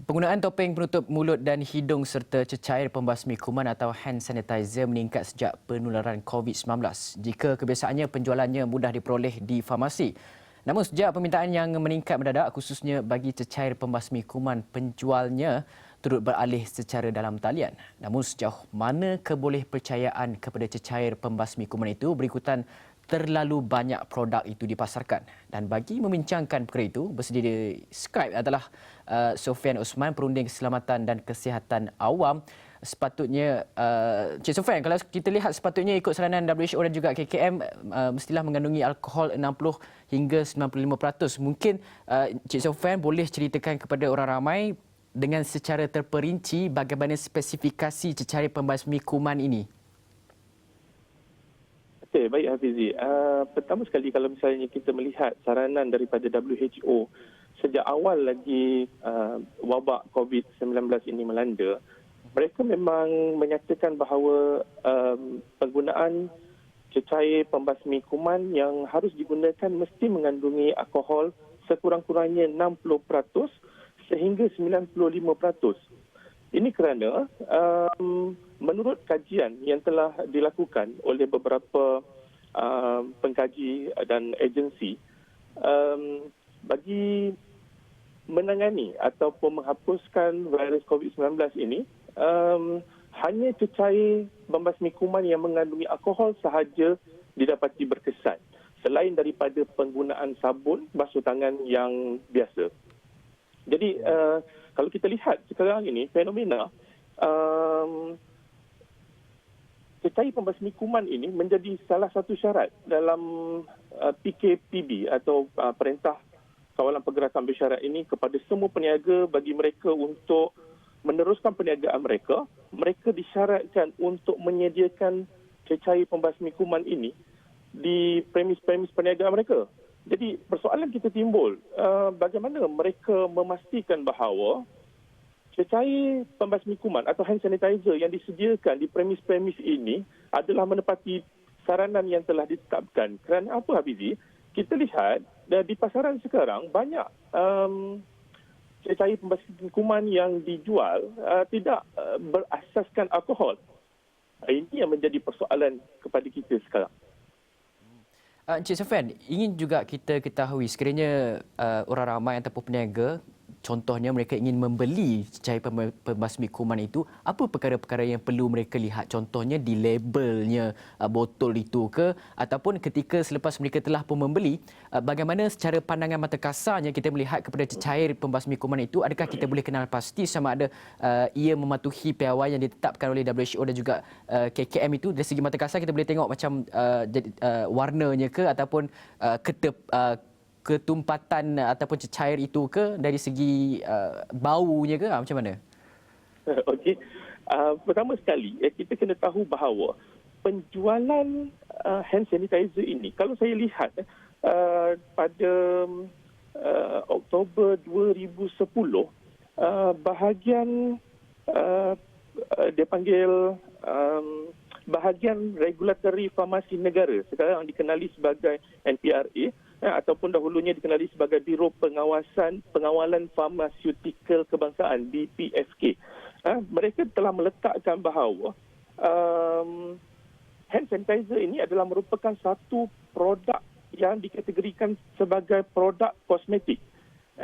Penggunaan topeng penutup mulut dan hidung serta cecair pembasmi kuman atau hand sanitizer meningkat sejak penularan COVID-19. Jika kebiasaannya penjualannya mudah diperoleh di farmasi. Namun sejak permintaan yang meningkat mendadak khususnya bagi cecair pembasmi kuman, penjualnya turut beralih secara dalam talian. Namun sejauh mana kebolehpercayaan kepada cecair pembasmi kuman itu berikutan terlalu banyak produk itu dipasarkan. Dan bagi membincangkan perkara itu, bersedia di Skype adalah Sofian Osman, Perunding Keselamatan dan Kesihatan Awam. Sepatutnya, Cik Sofian, kalau kita lihat sepatutnya ikut saranan WHO dan juga KKM, mestilah mengandungi alkohol 60 hingga 95%. Mungkin Cik Sofian boleh ceritakan kepada orang ramai dengan secara terperinci bagaimana spesifikasi cecair pembasmi kuman ini. Okey, baik Hafizi. Pertama sekali kalau misalnya kita melihat saranan daripada WHO sejak awal lagi wabak COVID-19 ini melanda, mereka memang menyatakan bahawa penggunaan cecair pembasmi kuman yang harus digunakan mesti mengandungi alkohol sekurang-kurangnya 60% sehingga 95%. Ini kerana menurut kajian yang telah dilakukan oleh beberapa pengkaji dan agensi, bagi menangani ataupun menghapuskan virus COVID-19 ini, hanya cecair pembasmi kuman yang mengandungi alkohol sahaja didapati berkesan, selain daripada penggunaan sabun basuh tangan yang biasa. Jadi kalau kita lihat sekarang ini fenomena cecair pembasmi kuman ini menjadi salah satu syarat dalam PKPB atau Perintah Kawalan Pergerakan Bersyarat ini kepada semua peniaga. Bagi mereka untuk meneruskan perniagaan mereka, mereka disyaratkan untuk menyediakan cecair pembasmi kuman ini di premis-premis perniagaan mereka. Jadi persoalan kita timbul, bagaimana mereka memastikan bahawa cecair pembasmi kuman atau hand sanitizer yang disediakan di premis-premis ini adalah menepati saranan yang telah ditetapkan. Kerana apa, Hafizi? Kita lihat di pasaran sekarang banyak cecair pembasmi kuman yang dijual tidak berasaskan alkohol. Ini yang menjadi persoalan kepada kita sekarang. Encik Sofian, ingin juga kita ketahui sekiranya orang ramai ataupun peniaga, contohnya mereka ingin membeli cecair pembasmi kuman itu, apa perkara-perkara yang perlu mereka lihat? Contohnya di labelnya botol itu ke, ataupun ketika selepas mereka telah pun membeli, bagaimana secara pandangan mata kasarnya kita melihat kepada cecair pembasmi kuman itu, adakah kita boleh kenal pasti sama ada ia mematuhi piawai yang ditetapkan oleh WHO dan juga KKM itu? Dari segi mata kasar kita boleh tengok macam warnanya ke, ataupun ketumpatan ataupun cecair itu ke, dari segi baunya ke, macam mana? Okey. Pertama sekali, kita kena tahu bahawa penjualan hand sanitizer ini, kalau saya lihat pada Oktober 2010, bahagian dia panggil bahagian regulatory farmasi negara, sekarang dikenali sebagai NPRA, ataupun dahulunya dikenali sebagai Biro Pengawalan Farmasyutikal Kebangsaan, BPFK. Mereka telah meletakkan bahawa hand sanitizer ini adalah merupakan satu produk yang dikategorikan sebagai produk kosmetik,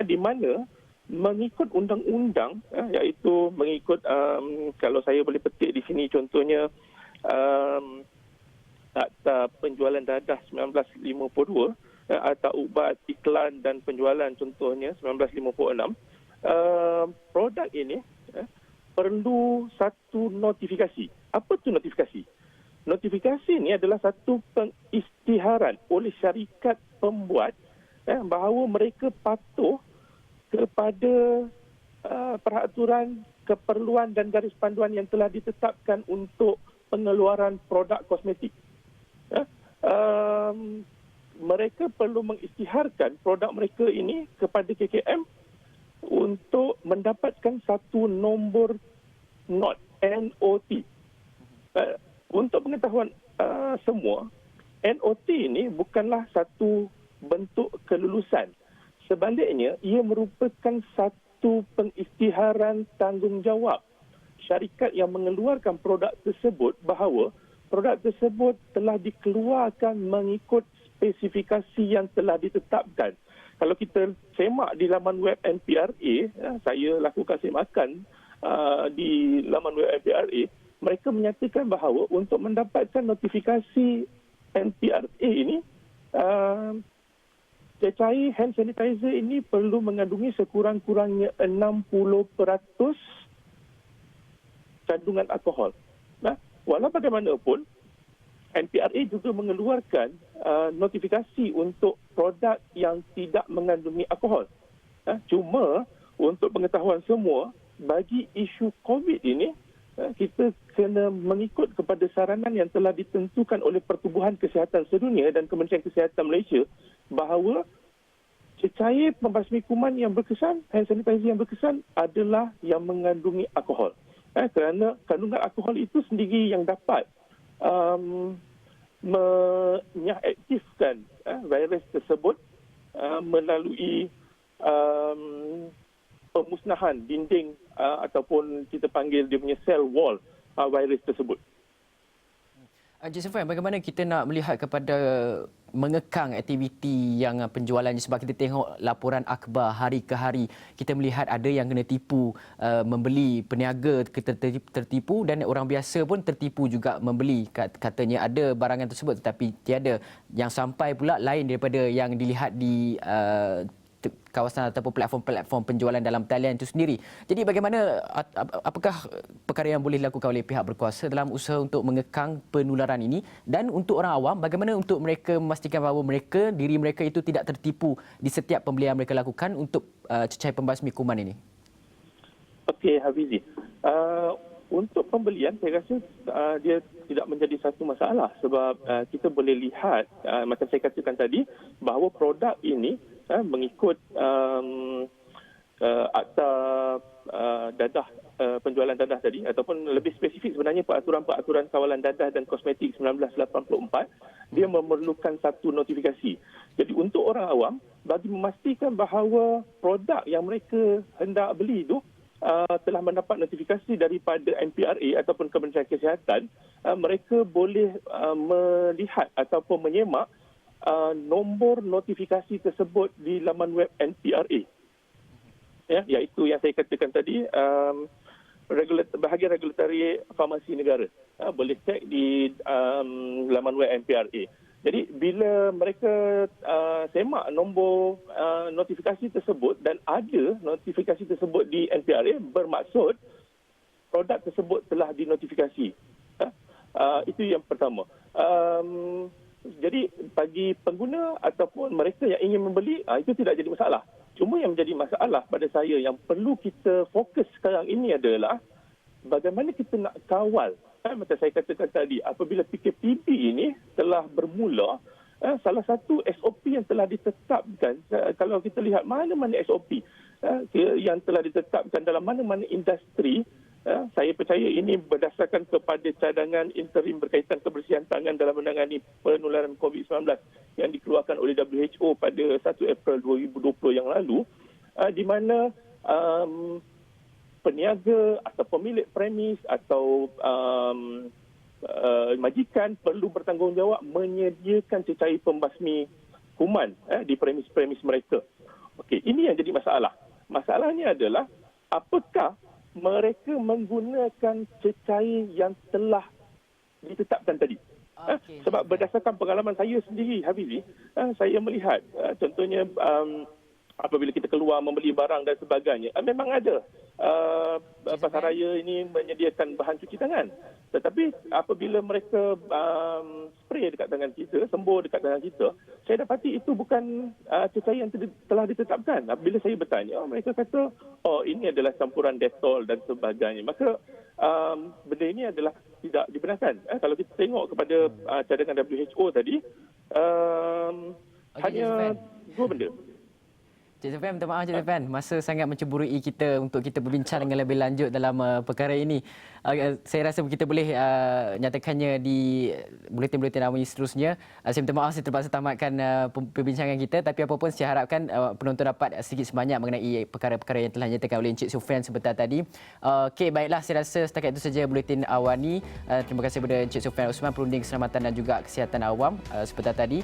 di mana mengikut undang-undang, iaitu mengikut, kalau saya boleh petik di sini contohnya, Akta Penjualan Dadah 1952, atau ubat iklan dan penjualan contohnya 1956, produk ini perlu satu notifikasi. Apa tu notifikasi? Notifikasi ini adalah satu pengisytiharan oleh syarikat pembuat bahawa mereka patuh kepada peraturan, keperluan dan garis panduan yang telah ditetapkan untuk pengeluaran produk kosmetik. Mereka perlu mengisytiharkan produk mereka ini kepada KKM untuk mendapatkan satu nombor NOT, NOT. Untuk pengetahuan semua, NOT ini bukanlah satu bentuk kelulusan. Sebaliknya, ia merupakan satu satu pengisytiharan tanggungjawab syarikat yang mengeluarkan produk tersebut bahawa produk tersebut telah dikeluarkan mengikut spesifikasi yang telah ditetapkan. Kalau kita semak di laman web NPRA, saya lakukan semakan di laman web NPRA, mereka menyatakan bahawa untuk mendapatkan notifikasi NPRA ini, cecair hand sanitizer ini perlu mengandungi sekurang-kurangnya 60% kandungan alkohol. Nah, walau bagaimanapun, NPRA juga mengeluarkan notifikasi untuk produk yang tidak mengandungi alkohol. Cuma untuk pengetahuan semua, bagi isu COVID ini, kita kena mengikut kepada saranan yang telah ditentukan oleh Pertubuhan Kesihatan Sedunia dan Kementerian Kesihatan Malaysia bahawa cecair pembasmi kuman yang berkesan, hand sanitizer yang berkesan adalah yang mengandungi alkohol. Kerana kandungan alkohol itu sendiri yang dapat mengaktifkan virus tersebut melalui pemusnahan dinding ataupun kita panggil dia punya cell wall virus tersebut. Encik Safwan, bagaimana kita nak melihat kepada mengekang aktiviti yang penjualannya, sebab kita tengok laporan akhbar hari ke hari, kita melihat ada yang kena tipu membeli, peniaga tertipu dan orang biasa pun tertipu juga membeli. Katanya ada barangan tersebut tetapi tiada, yang sampai pula lain daripada yang dilihat di kawasan ataupun platform-platform penjualan dalam talian itu sendiri. Jadi bagaimana, apakah perkara yang boleh dilakukan oleh pihak berkuasa dalam usaha untuk mengekang penularan ini, dan untuk orang awam bagaimana untuk mereka memastikan bahawa diri mereka itu tidak tertipu di setiap pembelian mereka lakukan untuk cecair pembasmi kuman ini? Okey, Hafizi. Untuk pembelian, saya rasa dia tidak menjadi satu masalah sebab kita boleh lihat, macam saya katakan tadi, bahawa produk ini mengikut akta dadah, penjualan dadah tadi, ataupun lebih spesifik sebenarnya peraturan kawalan dadah dan kosmetik 1984, dia memerlukan satu notifikasi. Jadi untuk orang awam, bagi memastikan bahawa produk yang mereka hendak beli itu telah mendapat notifikasi daripada NPRA ataupun Kementerian Kesihatan, mereka boleh melihat ataupun menyemak nombor notifikasi tersebut di laman web NPRA. Iaitu yang saya katakan tadi, bahagian regulatory farmasi negara. Boleh cek di laman web NPRA. Jadi bila mereka semak nombor notifikasi tersebut dan ada notifikasi tersebut di NPRA, bermaksud produk tersebut telah dinotifikasi. Itu yang pertama. Jadi bagi pengguna ataupun mereka yang ingin membeli, itu tidak jadi masalah. Cuma yang menjadi masalah pada saya yang perlu kita fokus sekarang ini adalah bagaimana kita nak kawal. Macam saya katakan tadi, apabila PKPB ini telah bermula, salah satu SOP yang telah ditetapkan, kalau kita lihat mana-mana SOP yang telah ditetapkan dalam mana-mana industri, saya percaya ini berdasarkan kepada cadangan interim berkaitan kebersihan tangan dalam menangani penularan COVID-19 yang dikeluarkan oleh WHO pada 1 April 2020 yang lalu, di mana peniaga atau pemilik premis atau majikan perlu bertanggungjawab menyediakan cecair pembasmi kuman di premis-premis mereka. Okey, ini yang jadi masalah. Masalahnya adalah apakah mereka menggunakan cecair yang telah ditetapkan tadi. Sebab berdasarkan pengalaman saya sendiri, Hafizi, saya melihat contohnya apabila kita keluar membeli barang dan sebagainya, memang ada pasaraya ini menyediakan bahan cuci tangan. Tetapi apabila mereka spray dekat tangan kita, sembuh dekat tangan kita, saya dapati itu bukan cecair yang telah ditetapkan. Bila saya bertanya, mereka kata, oh ini adalah campuran Dettol dan sebagainya. Maka benda ini adalah tidak dibenarkan. Kalau kita tengok kepada cadangan WHO tadi, hanya dua benda. Cik Sofian, minta maaf Cik Sofian. Masa sangat menceburui kita untuk kita berbincang dengan lebih lanjut dalam perkara ini. Saya rasa kita boleh nyatakannya di buletin-buletin awal seterusnya. Saya minta maaf saya terpaksa tamatkan perbincangan kita. Tapi apapun saya harapkan penonton dapat sedikit sebanyak mengenai perkara-perkara yang telah dinyatakan oleh Encik Sofian sebentar tadi. Okey, baiklah. Saya rasa setakat itu saja buletin awal ni. Terima kasih kepada Encik Sofian Osman, Perunding Keselamatan dan juga Kesihatan Awam sebentar tadi.